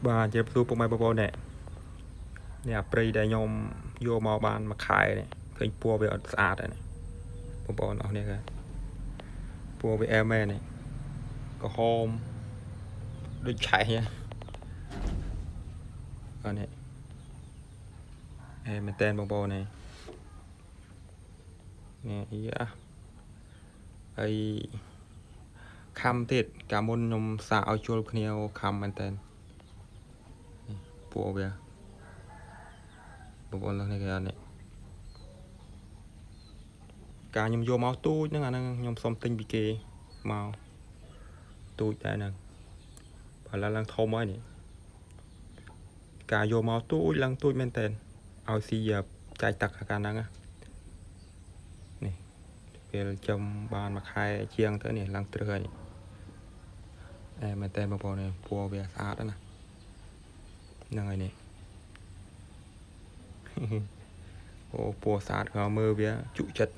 បាទជម្រាបសួរពុកម៉ែបងប្អូននេះអាព្រៃដែលខ្ញុំយកមកបានមួយខែនេះឃើញពណ៌វាអត់ស្អាតទេបងប្អូនអស់នេះពណ៌វាអែមមែននេះក្រហមដូចឆេះអានេះមែនតើបងប្អូននេះហើយខំទៀតកាលមុនខ្ញុំសាកឲ្យជុលគ្នាខំមែនតើពណ៌វាបងប្អូននេះគេអត់នេះការខ្ញុំយកមកទូចហ្នឹងអាហ្នឹងខ្ញុំសុំទិញពីគេមកទូចតែហ្នឹងបើឡើងធំហើយនេះការយកមកទូចឡើងទូចមែនតើឲ្យស៊ីចាយទឹកកាលហ្នឹងនេះពេលចំបានមួយខែជាងទៅនេះឡើងត្រឹសហើយមែនតើបងប្អូនពណ៌វាស្អាតណាហ្នឹងហើយនេះអូពណ៌ស្អាតមើលវាជក់ចិត្ត